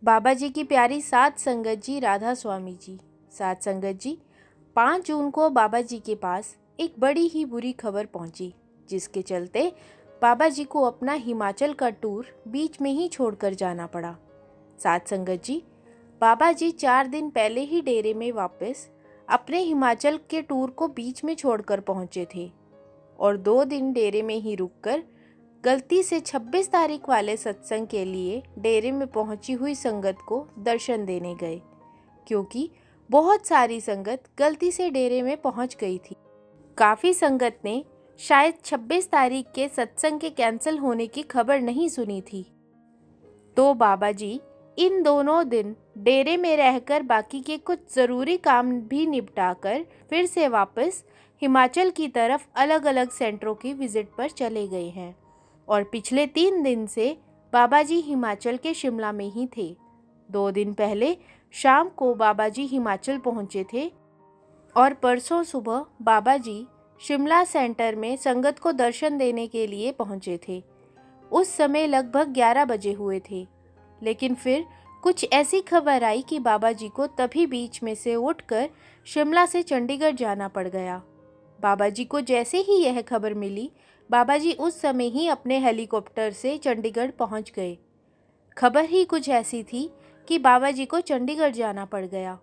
बाबा जी की प्यारी सात संगत जी राधा स्वामी जी। सात संगत जी, 5 जून को बाबा जी के पास एक बड़ी ही बुरी खबर पहुंची, जिसके चलते बाबा जी को अपना हिमाचल का टूर बीच में ही छोड़कर जाना पड़ा। सात संगत जी, बाबा जी 4 दिन पहले ही डेरे में वापस अपने हिमाचल के टूर को बीच में छोड़कर पहुंचे थे और 2 दिन डेरे में ही रुककर गलती से 26 तारीख वाले सत्संग के लिए डेरे में पहुंची हुई संगत को दर्शन देने गए, क्योंकि बहुत सारी संगत गलती से डेरे में पहुंच गई थी। काफ़ी संगत ने शायद 26 तारीख के सत्संग के कैंसिल होने की खबर नहीं सुनी थी, तो बाबा जी इन दोनों दिन डेरे में रहकर बाकी के कुछ ज़रूरी काम भी निपटाकर फिर से वापस हिमाचल की तरफ अलग अलग सेंटरों की विज़िट पर चले गए हैं और पिछले 3 दिन से बाबा जी हिमाचल के शिमला में ही थे। 2 दिन पहले शाम को बाबा जी हिमाचल पहुंचे थे और परसों सुबह बाबा जी शिमला सेंटर में संगत को दर्शन देने के लिए पहुंचे थे। उस समय लगभग 11 बजे हुए थे, लेकिन फिर कुछ ऐसी खबर आई कि बाबा जी को तभी बीच में से उठकर शिमला से चंडीगढ़ जाना पड़ गया। बाबा जी को जैसे ही यह खबर मिली, बाबा जी उस समय ही अपने हेलीकॉप्टर से चंडीगढ़ पहुंच गए। खबर ही कुछ ऐसी थी कि बाबा जी को चंडीगढ़ जाना पड़ गया।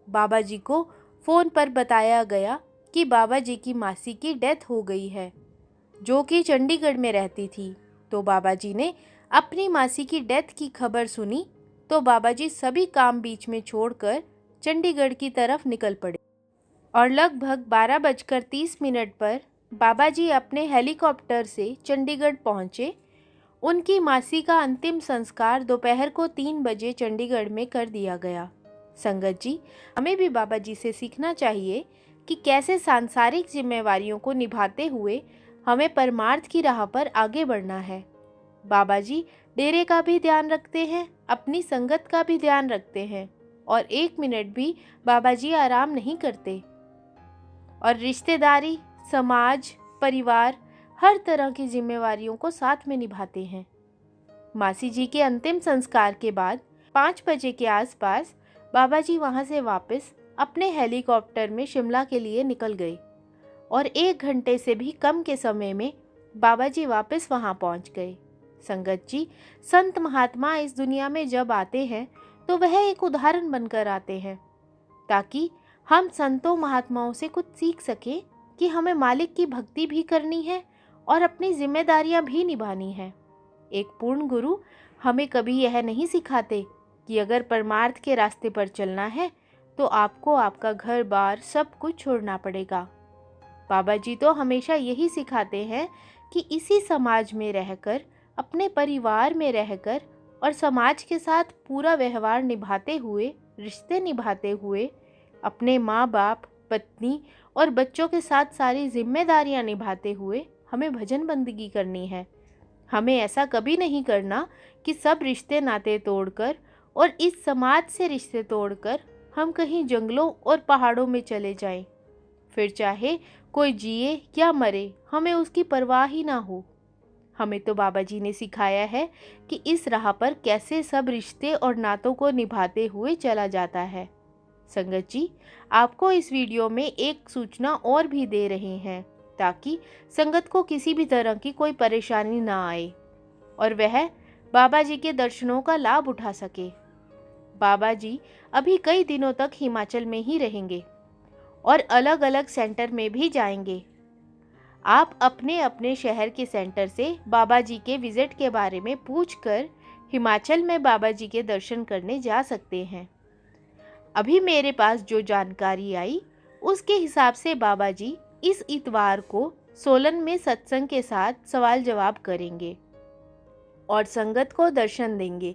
बाबा जी को फ़ोन पर बताया गया कि बाबा जी की मासी की डेथ हो गई है, जो कि चंडीगढ़ में रहती थी। तो बाबा जी ने अपनी मासी की डेथ की खबर सुनी तो बाबा जी सभी काम बीच में छोड़कर चंडीगढ़ की तरफ निकल पड़े और लगभग 12:30 पर बाबा जी अपने हेलीकॉप्टर से चंडीगढ़ पहुंचे। उनकी मासी का अंतिम संस्कार दोपहर को 3 बजे चंडीगढ़ में कर दिया गया। संगत जी, हमें भी बाबा जी से सीखना चाहिए कि कैसे सांसारिक जिम्मेवारियों को निभाते हुए हमें परमार्थ की राह पर आगे बढ़ना है। बाबा जी डेरे का भी ध्यान रखते हैं, अपनी संगत का भी ध्यान रखते हैं और 1 मिनट भी बाबा जी आराम नहीं करते और रिश्तेदारी, समाज, परिवार, हर तरह की जिम्मेवारियों को साथ में निभाते हैं। मासी जी के अंतिम संस्कार के बाद 5 बजे के आसपास बाबा जी वहाँ से वापस अपने हेलीकॉप्टर में शिमला के लिए निकल गए और 1 घंटे से भी कम के समय में बाबा जी वापस वहाँ पहुँच गए। संगत जी, संत महात्मा इस दुनिया में जब आते हैं तो वह एक उदाहरण बनकर आते हैं, ताकि हम संतों महात्माओं से कुछ सीख सकें कि हमें मालिक की भक्ति भी करनी है और अपनी जिम्मेदारियां भी निभानी है। एक पूर्ण गुरु हमें कभी यह नहीं सिखाते कि अगर परमार्थ के रास्ते पर चलना है तो आपको आपका घर बार सब कुछ छोड़ना पड़ेगा। बाबा जी तो हमेशा यही सिखाते हैं कि इसी समाज में रहकर, अपने परिवार में रहकर और समाज के साथ पूरा व्यवहार निभाते हुए, रिश्ते निभाते हुए, अपने माँ बाप, पत्नी और बच्चों के साथ सारी जिम्मेदारियां निभाते हुए हमें भजन बंदगी करनी है। हमें ऐसा कभी नहीं करना कि सब रिश्ते नाते तोड़कर और इस समाज से रिश्ते तोड़कर हम कहीं जंगलों और पहाड़ों में चले जाएं। फिर चाहे कोई जिए या मरे, हमें उसकी परवाह ही ना हो। हमें तो बाबा जी ने सिखाया है कि इस राह पर कैसे सब रिश्ते और नातों को निभाते हुए चला जाता है। संगत जी, आपको इस वीडियो में एक सूचना और भी दे रहे हैं ताकि संगत को किसी भी तरह की कोई परेशानी ना आए और वह बाबा जी के दर्शनों का लाभ उठा सके। बाबा जी अभी कई दिनों तक हिमाचल में ही रहेंगे और अलग अलग सेंटर में भी जाएंगे। आप अपने अपने शहर के सेंटर से बाबा जी के विजिट के बारे में पूछकर हिमाचल में बाबा जी के दर्शन करने जा सकते हैं। अभी मेरे पास जो जानकारी आई उसके हिसाब से बाबा जी इस इतवार को सोलन में सत्संग के साथ सवाल जवाब करेंगे और संगत को दर्शन देंगे।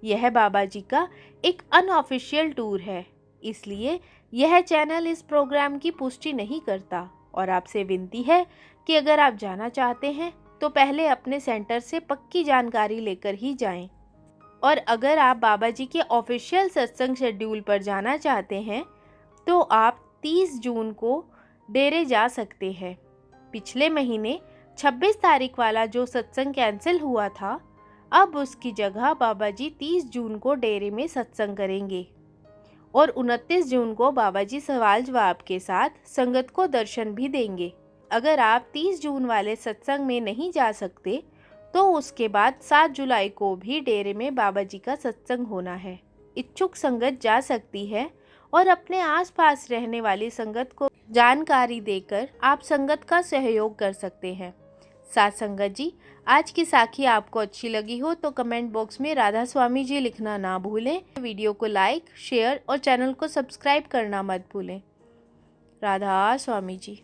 यह बाबा जी का एक अनऑफिशियल टूर है, इसलिए यह चैनल इस प्रोग्राम की पुष्टि नहीं करता और आपसे विनती है कि अगर आप जाना चाहते हैं तो पहले अपने सेंटर से पक्की जानकारी लेकर ही जाएं। और अगर आप बाबा जी के ऑफिशियल सत्संग शेड्यूल पर जाना चाहते हैं तो आप 30 जून को डेरे जा सकते हैं। पिछले महीने 26 तारीख वाला जो सत्संग कैंसिल हुआ था, अब उसकी जगह बाबा जी 30 जून को डेरे में सत्संग करेंगे और 29 जून को बाबा जी सवाल जवाब के साथ संगत को दर्शन भी देंगे। अगर आप 30 जून वाले सत्संग में नहीं जा सकते तो उसके बाद 7 जुलाई को भी डेरे में बाबा जी का सत्संग होना है। इच्छुक संगत जा सकती है और अपने आसपास रहने वाली संगत को जानकारी देकर आप संगत का सहयोग कर सकते हैं। साथ संगत जी, आज की साखी आपको अच्छी लगी हो तो कमेंट बॉक्स में राधा स्वामी जी लिखना ना भूलें। वीडियो को लाइक, शेयर और चैनल को सब्सक्राइब करना मत भूलें। राधा स्वामी जी।